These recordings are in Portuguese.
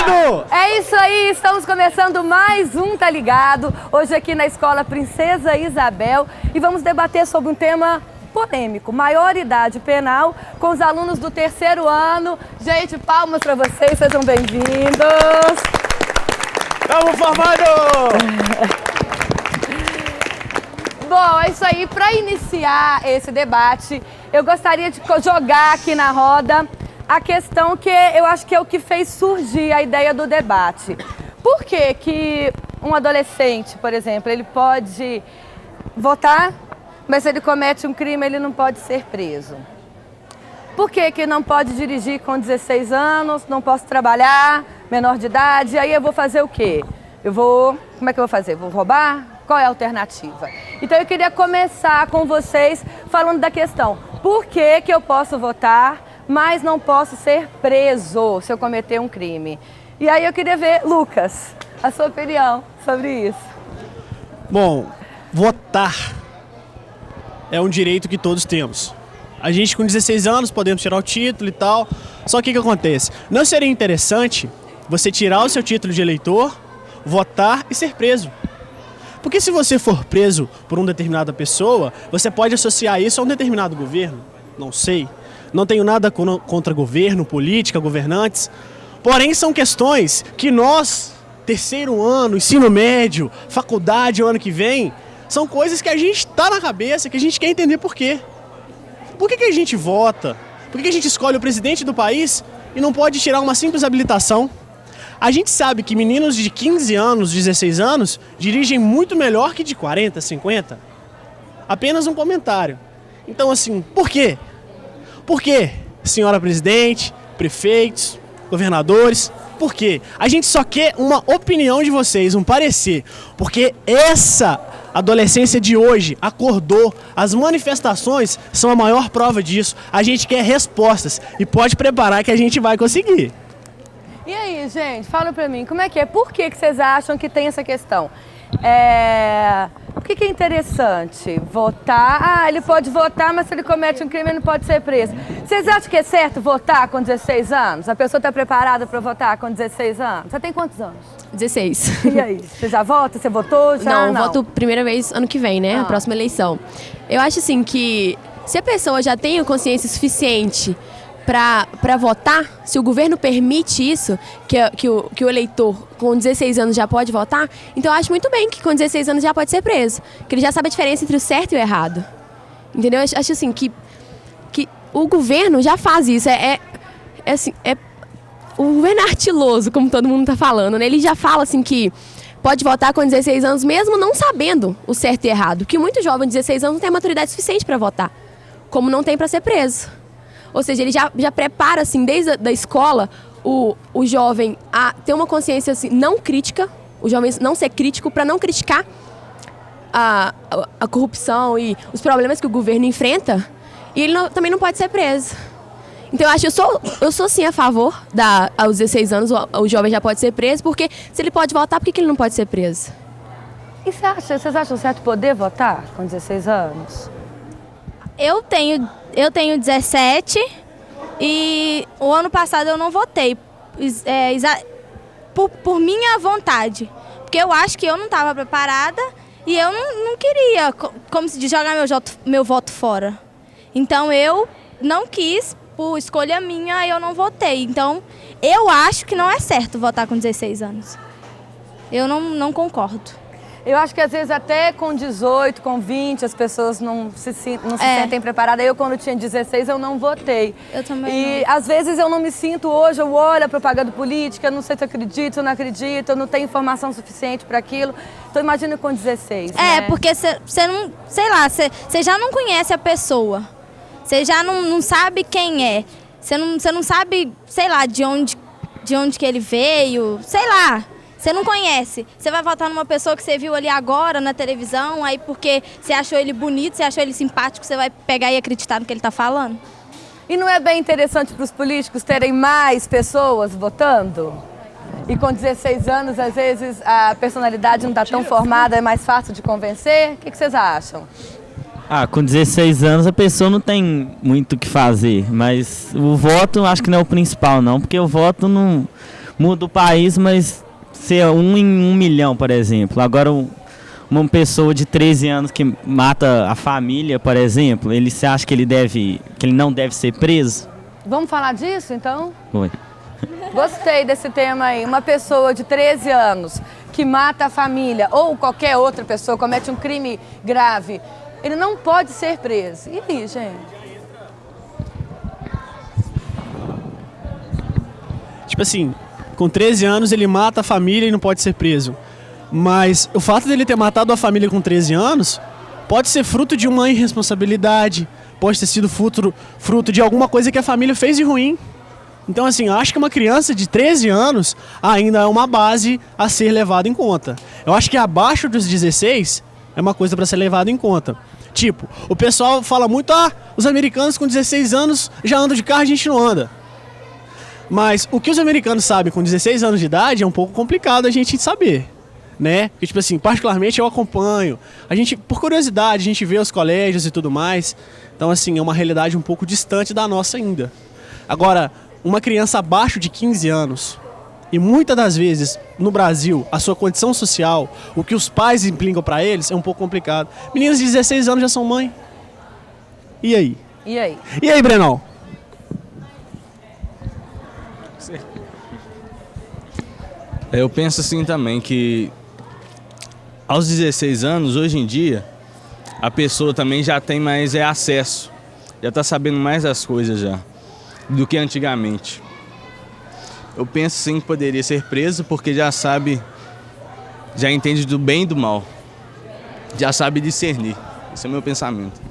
ligado! É isso aí, estamos começando mais um Tá Ligado, hoje aqui na Escola Princesa Isabel, e vamos debater sobre um tema polêmico, maioridade penal, com os alunos do terceiro ano. Gente, palmas para vocês, sejam bem-vindos! Estamos formando! Bom, é isso aí, para iniciar esse debate, eu gostaria de jogar aqui na roda a questão que eu acho que é o que fez surgir a ideia do debate. Por que que um adolescente, por exemplo, ele pode votar, mas se ele comete um crime, ele não pode ser preso? Por que que não pode dirigir com 16 anos, não posso trabalhar, menor de idade, aí eu vou fazer o quê? Como é que eu vou fazer? Vou roubar? Qual é a alternativa? Então eu queria começar com vocês falando da questão, por que que eu posso votar, mas não posso ser preso se eu cometer um crime? E aí eu queria ver, Lucas, a sua opinião sobre isso. Bom, votar é um direito que todos temos. A gente com 16 anos podemos tirar o título e tal, só que o que acontece? Não seria interessante você tirar o seu título de eleitor, votar e ser preso? Porque se você for preso por uma determinada pessoa, você pode associar isso a um determinado governo? Não sei. Não tenho nada contra governo, política, governantes. Porém, são questões que nós, terceiro ano, ensino médio, faculdade, o ano que vem, são coisas que a gente está na cabeça, que a gente quer entender por quê. Por que que a gente vota? Por que que a gente escolhe o presidente do país e não pode tirar uma simples habilitação? A gente sabe que meninos de 15 anos, 16 anos, dirigem muito melhor que de 40, 50. Apenas um comentário. Então, assim, por quê? Por quê, senhora presidente, prefeitos, governadores? Por quê? A gente só quer uma opinião de vocês, um parecer. Porque essa adolescência de hoje acordou, as manifestações são a maior prova disso. A gente quer respostas e pode preparar que a gente vai conseguir. E aí, gente, fala pra mim, como é que é? Por que que vocês acham que tem essa questão? Por que que é interessante votar? Ah, ele pode votar, mas se ele comete um crime, ele não pode ser preso. Vocês acham que é certo votar com 16 anos? A pessoa está preparada para votar com 16 anos? Você tem quantos anos? 16. E aí, você já vota? Você votou? Já? Não, voto primeira vez ano que vem, né? A próxima eleição. Eu acho assim que se a pessoa já tem consciência suficiente para votar, se o governo permite isso, que o eleitor com 16 anos já pode votar, então eu acho muito bem que com 16 anos já pode ser preso, que ele já sabe a diferença entre o certo e o errado. Entendeu? Eu acho assim que o governo já faz isso, o governo é artiloso, como todo mundo está falando, né? Ele já fala assim que pode votar com 16 anos mesmo não sabendo o certo e errado, porque muito jovem de 16 anos não tem maturidade suficiente para votar, como não tem para ser preso. Ou seja, ele já prepara, assim, desde a escola, o jovem a ter uma consciência assim, não crítica, o jovem não ser crítico para não criticar a corrupção e os problemas que o governo enfrenta, e ele também não pode ser preso. Então eu sou sim a favor aos 16 anos o jovem já pode ser preso, porque se ele pode votar, por que ele não pode ser preso? E vocês acham certo poder votar com 16 anos? Eu tenho 17 e o ano passado eu não votei por minha vontade, porque eu acho que eu não estava preparada e eu não queria, como se diz, jogar meu voto fora. Então eu não quis, por escolha minha, eu não votei. Então eu acho que não é certo votar com 16 anos. Eu não concordo. Eu acho que às vezes até com 18, com 20, as pessoas não se sentem preparadas. Eu, quando tinha 16, eu não votei. Eu também E às vezes eu não me sinto hoje, eu olho a propaganda política, não sei se eu acredito, se eu não acredito, eu não tenho informação suficiente para aquilo. Então imagina com 16, né? Porque você não, sei lá, você já não conhece a pessoa. Você já não sabe quem é. Você não sabe, sei lá, de onde que ele veio, sei lá. Você não conhece. Você vai votar numa pessoa que você viu ali agora na televisão, aí porque você achou ele bonito, você achou ele simpático, você vai pegar e acreditar no que ele está falando? E não é bem interessante para os políticos terem mais pessoas votando? E com 16 anos, às vezes, a personalidade não está tão formada, é mais fácil de convencer? O que vocês acham? Com 16 anos a pessoa não tem muito o que fazer, mas o voto acho que não é o principal não, porque o voto não muda o país, mas ser 1 em 1 milhão, por exemplo. Agora, uma pessoa de 13 anos que mata a família, por exemplo, você acha que ele não deve ser preso? Vamos falar disso, então? Oi. Gostei desse tema aí. Uma pessoa de 13 anos que mata a família ou qualquer outra pessoa comete um crime grave, ele não pode ser preso. E aí, gente? Tipo assim, com 13 anos ele mata a família e não pode ser preso. Mas o fato dele ter matado a família com 13 anos pode ser fruto de uma irresponsabilidade, pode ter sido fruto de alguma coisa que a família fez de ruim. Então, assim, eu acho que uma criança de 13 anos ainda é uma base a ser levada em conta. Eu acho que abaixo dos 16 é uma coisa para ser levada em conta. Tipo, o pessoal fala muito, os americanos com 16 anos já andam de carro, a gente não anda. Mas o que os americanos sabem com 16 anos de idade é um pouco complicado a gente saber, né? Porque, tipo assim, particularmente eu acompanho. A gente, por curiosidade, a gente vê os colégios e tudo mais. Então, assim, é uma realidade um pouco distante da nossa ainda. Agora, uma criança abaixo de 15 anos, e muitas das vezes, no Brasil, a sua condição social, o que os pais implicam pra eles, é um pouco complicado. Meninas de 16 anos já são mãe. E aí? E aí? E aí, Brenão? Eu penso assim também que aos 16 anos, hoje em dia, a pessoa também já tem mais acesso, já está sabendo mais das coisas já, do que antigamente. Eu penso sim que poderia ser preso porque já sabe, já entende do bem e do mal, já sabe discernir. Esse é o meu pensamento.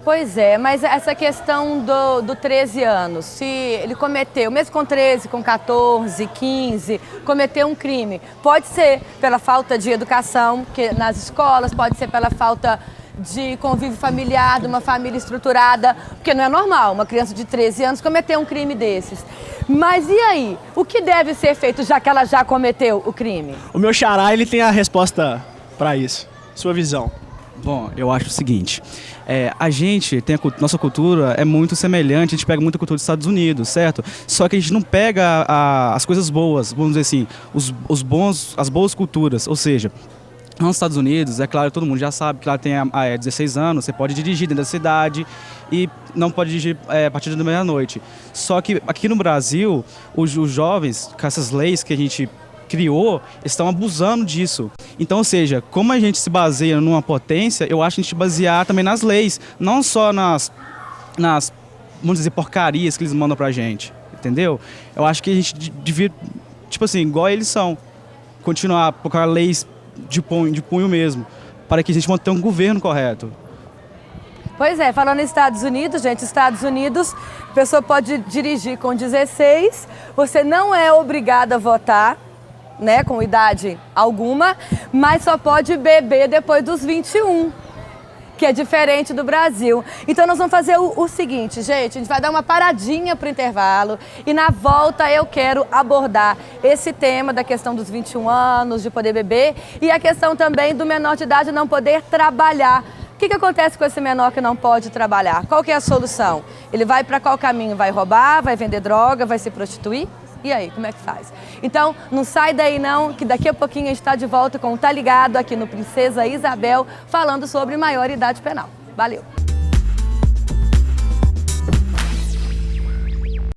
Pois é, mas essa questão do 13 anos, se ele cometeu, mesmo com 13, com 14, 15, cometeu um crime, pode ser pela falta de educação nas escolas, pode ser pela falta de convívio familiar, de uma família estruturada, porque não é normal uma criança de 13 anos cometer um crime desses. Mas e aí? O que deve ser feito já que ela já cometeu o crime? O meu xará, ele tem a resposta para isso. Sua visão. Bom, eu acho o seguinte, a gente tem nossa cultura é muito semelhante, a gente pega muita cultura dos Estados Unidos, certo? Só que a gente não pega as coisas boas, vamos dizer assim, as boas culturas, ou seja, nos Estados Unidos, é claro, todo mundo já sabe que lá tem 16 anos, você pode dirigir dentro da cidade e não pode dirigir a partir da meia-noite. Só que aqui no Brasil, os jovens, com essas leis que a gente criou, estão abusando disso. Então, ou seja, como a gente se baseia numa potência, eu acho que a gente basear também nas leis, não só nas vamos dizer, porcarias que eles mandam pra gente, entendeu? Eu acho que a gente devia, tipo assim, igual eles são, continuar a colocar leis de punho mesmo, para que a gente mantenha um governo correto. Pois é, falando nos Estados Unidos, gente, Estados Unidos, a pessoa pode dirigir com 16, você não é obrigado a votar, né, com idade alguma, mas só pode beber depois dos 21, que é diferente do Brasil. Então nós vamos fazer o seguinte, gente, a gente vai dar uma paradinha pro intervalo e na volta eu quero abordar esse tema da questão dos 21 anos, de poder beber e a questão também do menor de idade não poder trabalhar. O que acontece com esse menor que não pode trabalhar? Qual que é a solução? Ele vai para qual caminho? Vai roubar, vai vender droga, vai se prostituir? E aí, como é que faz? Então, não sai daí não, que daqui a pouquinho a gente está de volta com o Tá Ligado aqui no Princesa Isabel, falando sobre maioridade penal. Valeu!